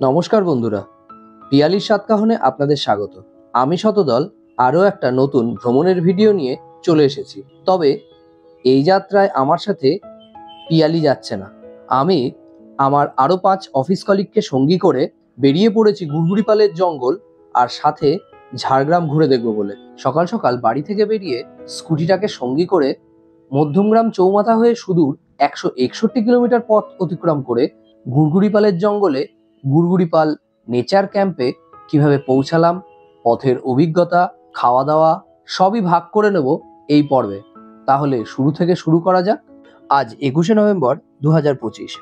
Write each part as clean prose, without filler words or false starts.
নমস্কার বন্ধুরা, পিয়ালির সাতকাহনে আপনাদের স্বাগত। আমি শতদল আরও একটা নতুন ভ্রমণের ভিডিও নিয়ে চলে এসেছি। তবে এই যাত্রায় আমার সাথে পিয়ালি যাচ্ছে না। আমি আমার আরও 5 অফিস কলিগকে সঙ্গী করে বেরিয়ে পড়েছি গুড়গুড়িপালের জঙ্গল আর সাথে ঝাড়গ্রাম ঘুরে দেখব বলে। সকাল সকাল বাড়ি থেকে বেরিয়ে স্কুটিটাকে সঙ্গী করে মধ্যমগ্রাম চৌমাথা হয়ে সুদূর 161 কিলোমিটার পথ অতিক্রম করে গুড়গুড়িপালের জঙ্গলে গুড়গুড়িপাল নেচার ক্যাম্পে কিভাবে পৌঁছালাম, পথের অভিজ্ঞতা, খাওয়া দাওয়া সবই ভাগ করে নেব এই পর্বে। তাহলে শুরু থেকে শুরু করা যাক। আজ 21শে নভেম্বর 2025,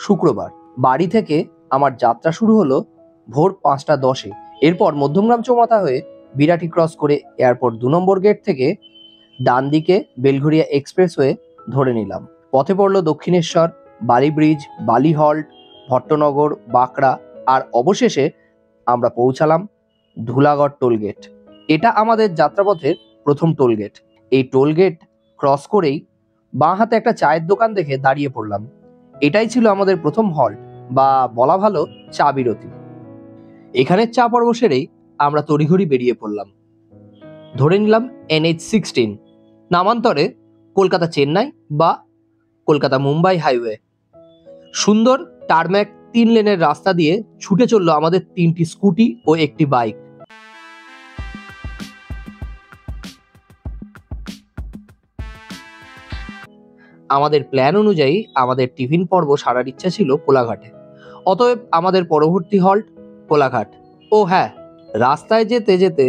শুক্রবার। বাড়ি থেকে আমার যাত্রা শুরু হলো ভোর 5:10-এ। এরপর মধ্যমগ্রাম চৌমাথা হয়ে বিরাটি ক্রস করে এয়ারপোর্ট 2 নম্বর গেট থেকে ডান দিকে বেলঘরিয়া এক্সপ্রেসওয়ে ধরে নিলাম। পথে পড়লো দক্ষিণেশ্বর, বালি ব্রিজ, বালি হল্ট, ভট্টনগর, বাঁকড়া আর অবশেষে আমরা পৌঁছালাম ধুলাগড় টোলগেট। এটা আমাদের যাত্রাপথের প্রথম টোলগেট। এই টোলগেট ক্রস করেই বাঁ হাতে একটা চায়ের দোকান দেখে দাঁড়িয়ে পড়লাম। এটাই ছিল আমাদের প্রথম হল্ট, বা বলা ভালো চা বিরতি। এখানের চা পর্ব সেরেই আমরা তড়িঘড়ি বেরিয়ে পড়লাম। ধরে নিলাম NH-16, নামান্তরে কলকাতা চেন্নাই বা কলকাতা মুম্বাই হাইওয়ে। সুন্দর টারম্যাক 3 লেনের রাস্তা দিয়ে ছুটে চললো আমাদের 3টি স্কুটি ও একটি বাইক। আমাদের প্ল্যান অনুযায়ী আমাদের টিফিন পর্ব সারার ইচ্ছা ছিল কোলাঘাটে। অতএব আমাদের পরবর্তী হল্ট কোলাঘাট। ও হ্যাঁ, রাস্তায় যেতে যেতে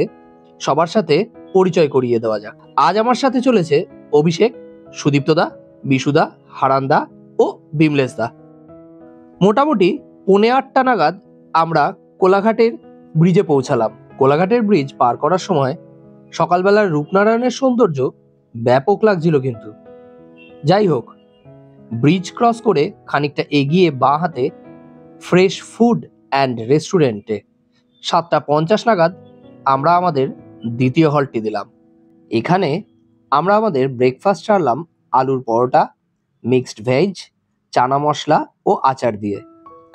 সবার সাথে পরিচয় করিয়ে দেওয়া যাক। আজ আমার সাথে চলেছে অভিষেক, সুদীপ্তদা, বিশুদা, হারান্দা ও বিমলেশদা। মোটামুটি 8:45 নাগাদ আমরা কোলাঘাটের ব্রিজে পৌঁছালাম। কোলাঘাটের ব্রিজ পার করার সময় সকালবেলার রূপনারায়ণের সৌন্দর্য ব্যাপক লাগছিল। কিন্তু যাই হোক, ব্রিজ ক্রস করে খানিকটা এগিয়ে বাঁ হাতে ফ্রেশ ফুড অ্যান্ড রেস্টুরেন্টে 7:50 নাগাদ আমরা আমাদের দ্বিতীয় হল্টটি দিলাম। এখানে আমরা আমাদের ব্রেকফাস্ট সারলাম আলুর পরোটা, মিক্সড ভেজ, চানা মশলা ও আচার দিয়ে।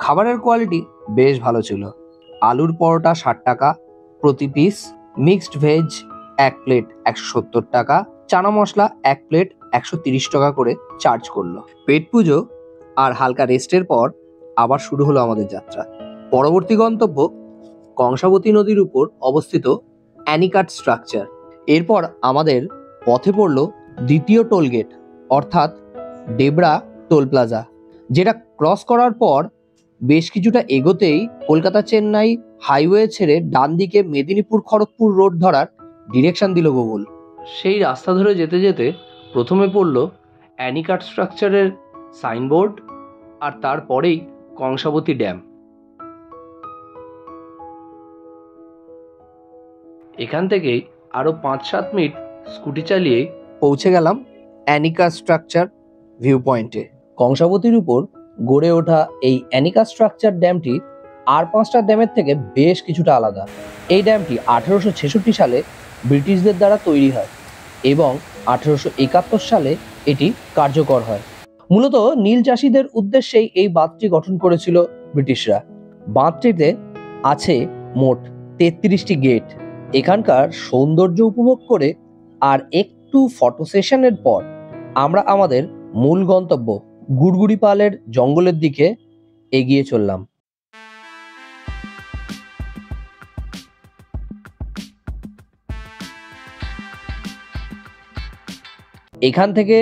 খাবারের কোয়ালিটি বেশ ভালো ছিল। আলুর পরোটা 60 টাকা প্রতি পিস, মিক্সড ভেজ 1 প্লেট 170 টাকা, চানা মশলা 1 প্লেট 130 টাকা করে চার্জ করলো। পেট পুজো আর হালকা রেস্টের পর আবার শুরু হলো আমাদের যাত্রা। পরবর্তী গন্তব্য কংসাবতী নদীর উপর অবস্থিত অ্যানিকাট স্ট্রাকচার। এরপর আমাদের পথে পড়ল দ্বিতীয় টোলগেট, অর্থাৎ ডেবরা টোল প্লাজা, যেটা ক্রস করার পর বেশ কিছুটা এগোতেই কলকাতা চেন্নাই হাইওয়ে ছেড়ে ডান দিকে মেদিনীপুর খড়গপুর রোড ধরার ডিরেকশন দিল গুগল। সেই রাস্তা ধরে যেতে যেতে প্রথমে পড়ল অ্যানিকাট স্ট্রাকচারের সাইনবোর্ড, আর তারপরেই কংসাবতী ড্যাম। এখান থেকেই আরও 5-7 মিনিট স্কুটি চালিয়ে পৌঁছে গেলাম অ্যানিকা স্ট্রাকচার ভিউ পয়েন্টে। কংসাবতীর উপর গড়ে ওঠা এই অ্যানিকা স্ট্রাকচার ড্যামটি আর 5টা ড্যামের থেকে বেশ কিছুটা আলাদা। এই ড্যামটি 1866 সালে ব্রিটিশদের দ্বারা তৈরি হয় এবং 1871 সালে এটি কার্যকর হয়। মূলত নীল চাষীদের উদ্দেশ্যেই এই বাঁধটি গঠন করেছিল ব্রিটিশরা। বাঁধটিতে আছে মোট 33টি গেট। এখানকার সৌন্দর্য উপভোগ করে আর একটু ফটো সেশনের পর আমরা আমাদের মূল গন্তব্য গুড়গুড়িপালের জঙ্গলের দিকে এগিয়ে চললাম। এখান থেকে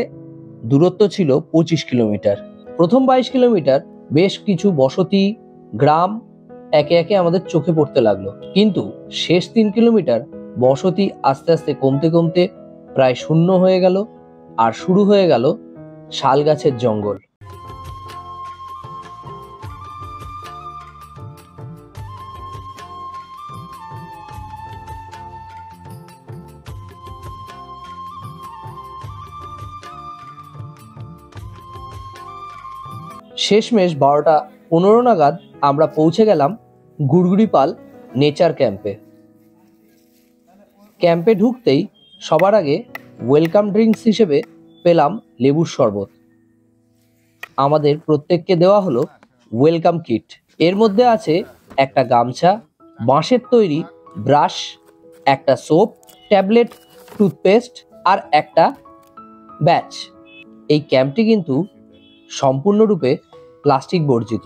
দূরত্ব ছিল 25 কিলোমিটার। প্রথম 22 কিলোমিটার বেশ কিছু বসতি গ্রাম একে একে আমাদের চোখে পড়তে লাগলো, কিন্তু শেষ 3 কিলোমিটার বসতি আস্তে আস্তে কমতে কমতে প্রায় শূন্য হয়ে গেল, আর শুরু হয়ে গেল শাল গাছের জঙ্গল। শেষমেশ 12:15 নাগাদ আমরা পৌঁছে গেলাম গুড়গুড়িপাল নেচার ক্যাম্পে। ক্যাম্পে ঢুকতেই সবার আগে ওয়েলকাম ড্রিঙ্কস হিসেবে পেলাম লেবুর শরবত। আমাদের প্রত্যেককে দেওয়া হলো ওয়েলকাম কিট। এর মধ্যে আছে একটা গামছা, বাঁশের তৈরি ব্রাশ, একটা সোপ, ট্যাবলেট, টুথপেস্ট আর একটা ব্যাচ। এই ক্যাম্পটি কিন্তু সম্পূর্ণরূপে প্লাস্টিক বর্জিত।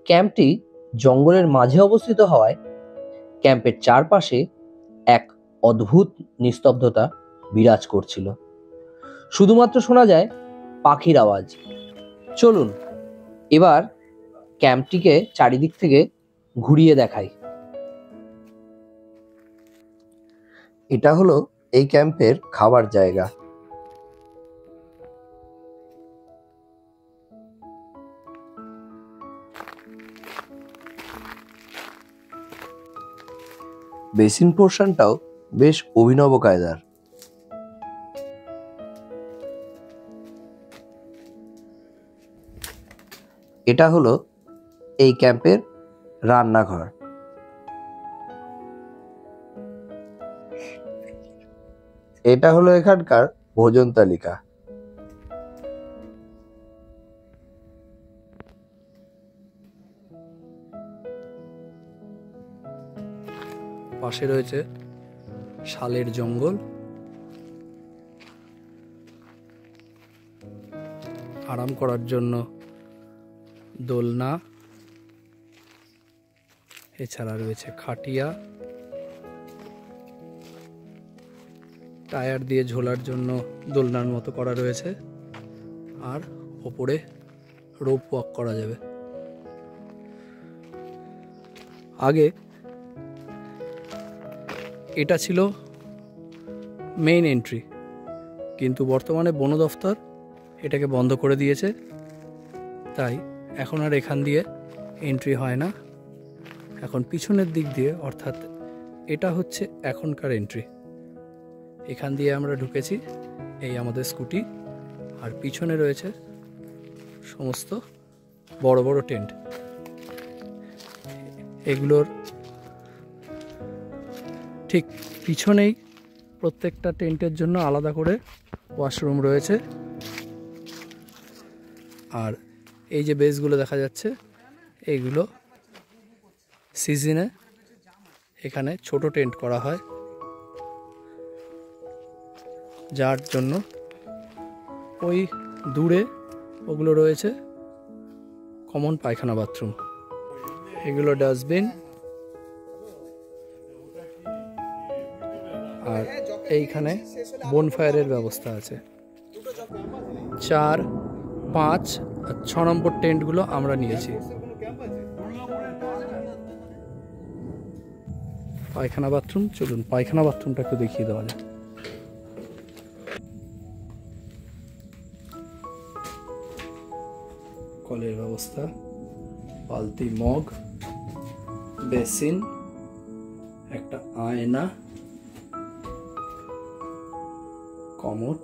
ক্যাম্পটি জঙ্গলের মাঝে অবস্থিত হওয়ায় ক্যাম্পের চারপাশে এক অদ্ভুত নিস্তব্ধতা বিরাজ করছিল। শুধুমাত্র শোনা যায় পাখির আওয়াজ। চলুন এবার ক্যাম্পটিকে চারিদিক থেকে ঘুরিয়ে দেখাই। এটা হলো এই ক্যাম্পের খাবার জায়গা। বেসিন পোর্শনটাও বেশ অভিনব কায়দার। এটা হলো এই ক্যাম্পের রান্নাঘর। এটা হলো এখানকার ভোজন তালিকা। পাশে রয়েছে শালের জঙ্গল, আরাম করার জন্য দোলনা, এছাড়া রয়েছে খাটিয়া, টায়ার দিয়ে ঝোলার জন্য দোলনার মতো করা রয়েছে, আর ওপরে রোপ ওয়াক করা যাবে। আগে এটা ছিল মেইন এন্ট্রি, কিন্তু বর্তমানে বন দফতর এটাকে বন্ধ করে দিয়েছে, তাই এখন আর এখান দিয়ে এন্ট্রি হয় না। এখন পিছনের দিক দিয়ে, অর্থাৎ এটা হচ্ছে এখনকার এন্ট্রি। এখান দিয়ে আমরা ঢুকেছি, এই আমাদের স্কুটি, আর পিছনে রয়েছে সমস্ত বড় বড় টেন্ট। এগুলোর ঠিক পিছনেই প্রত্যেকটা টেন্টের জন্য আলাদা করে ওয়াশরুম রয়েছে। আর এই যে বেসগুলো দেখা যাচ্ছে, এইগুলো সিজনে এখানে ছোট টেন্ট করা হয়, যার জন্য ওই দূরে ওগুলো রয়েছে কমন পায়খানা বাথরুম। এগুলো ডাস্টবিন, আর এইখানে বনফায়ারের ব্যবস্থা আছে। 4, 5 আর 6 নম্বর টেন্টগুলো আমরা নিয়েছি। পায়খানা বাথরুম, চলুন পায়খানা বাথরুমটা একটু দেখিয়ে দেওয়া যায়। কলের ব্যবস্থা, বালতি, মগ, বেসিন, একটা আয়না, কমোড।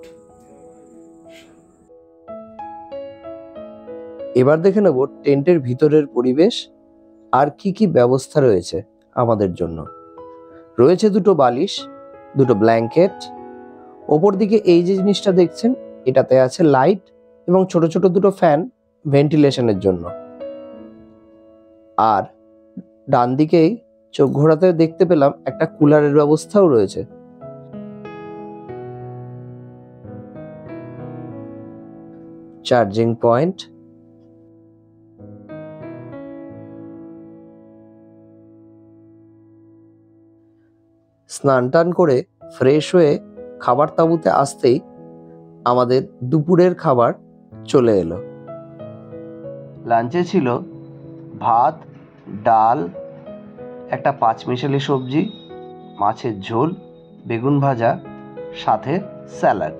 এবার দেখে নেব টেন্টের ভিতরের পরিবেশ আর কি কি ব্যবস্থা রয়েছে আমাদের জন্য। রয়েছে দুটো বালিশ, দুটো ব্ল্যাঙ্কেট, ওপর দিকে এই যে জিনিসটা দেখছেন এটাতে আছে লাইট এবং ছোট ছোট দুটো ফ্যান ভেন্টিলেশনের জন্য। আর ডান দিকেই চোখ ঘোরাতে দেখতে পেলাম একটা কুলারের ব্যবস্থাও রয়েছে। চার্জিং পয়েন্ট, স্নান টান করে ফ্রেশ হয়ে খাবার তাঁবুতে আসতেই আমাদের দুপুরের খাবার চলে এলো। লাঞ্চে ছিল ভাত, ডাল, একটা পাঁচমিশালি সবজি, মাছের ঝোল, বেগুন ভাজা, সাথে স্যালাড।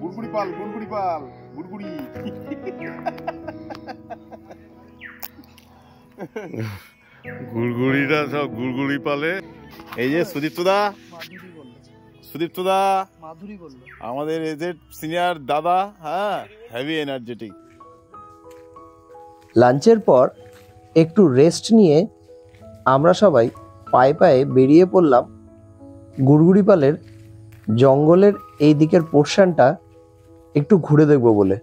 গুড়গুড়ি পাল, গুড়গুড়ি পাল, গুড়গুড়ি। গুড়গুড়িরা সব গুড়গুড়ি পালে। এই যে সুদীপ্তদা, মাধুরী বললো, সুদীপ্তদা মাধুরী বললো। আমাদের এজেড সিনিয়র দাদা, হ্যাঁ, হেভি এনার্জেটিক। লাঞ্চের পর একটু রেস্ট নিয়ে আমরা সবাই পায়ে পায়ে বেরিয়ে পড়লাম গুড়গুড়িপালের জঙ্গলের এই দিকের পোর্শনটা একটু ঘুরে দেখব বলে।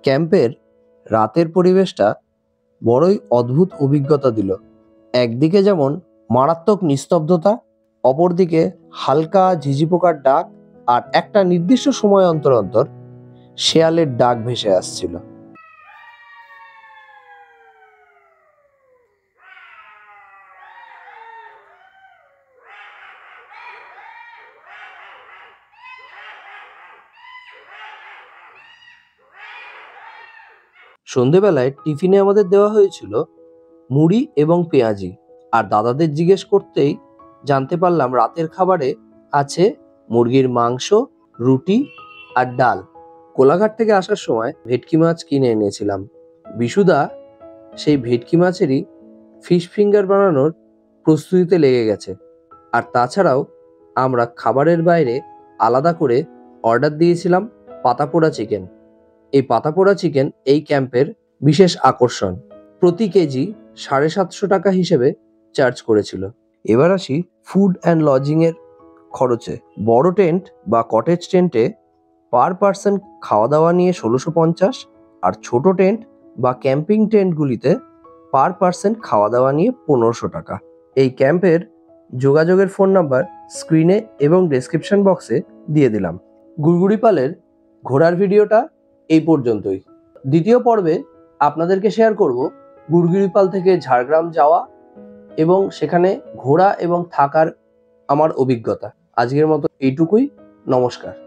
ক্যাম্পের রাতের পরিবেশটা বড়ই অদ্ভুত অভিজ্ঞতা দিল। একদিকে যেমন মারাত্মক নিস্তব্ধতা, অপরদিকে হালকা ঝিঝি পোকার ডাক, আর একটা নির্দিষ্ট সময় অন্তর অন্তর শেয়ালের ডাক ভেসে আসছিল। সন্ধেবেলায় টিফিনে আমাদের দেওয়া হয়েছিল মুড়ি এবং পেঁয়াজি, আর দাদাদের জিজ্ঞেস করতেই জানতে পারলাম রাতের খাবারে আছে মুরগির মাংস, রুটি আর ডাল। কোলাঘাট থেকে আসার সময় ভেটকি মাছ কিনে এনেছিলাম। বিশুদা সেই ভেটকি মাছেরই ফিশ ফিঙ্গার বানানোর প্রস্তুতিতে লেগে গেছে। আর তাছাড়াও আমরা খাবারের বাইরে আলাদা করে অর্ডার দিয়েছিলাম পাতাপোড়া চিকেন। এই পাতাপোড়া চিকেন এই ক্যাম্পের বিশেষ আকর্ষণ। প্রতি কেজি 750 টাকা হিসেবে চার্জ করেছিল। এবার আসি ফুড অ্যান্ড লজিং এর খরচে। বড় টেন্ট বা কটেজ টেন্টে পার পার্সন খাওয়া দাওয়া নিয়ে 1650, আর ছোট টেন্ট বা ক্যাম্পিং টেন্টগুলিতে পার পার্সন খাওয়া দাওয়া নিয়ে 1500 টাকা। এই ক্যাম্পের যোগাযোগের ফোন নাম্বার স্ক্রিনে এবং ডেসক্রিপশন বক্সে দিয়ে দিলাম। গুড়গুড়িপালের ঘোরার ভিডিওটা এই পর্যন্তই। দ্বিতীয় পর্বে আপনাদেরকে শেয়ার করব গুড়গুড়িপাল থেকে ঝাড়গ্রাম যাওয়া এবং সেখানে ঘোরা এবং থাকার আমার অভিজ্ঞতা। আজকের মতো এইটুকুই। নমস্কার।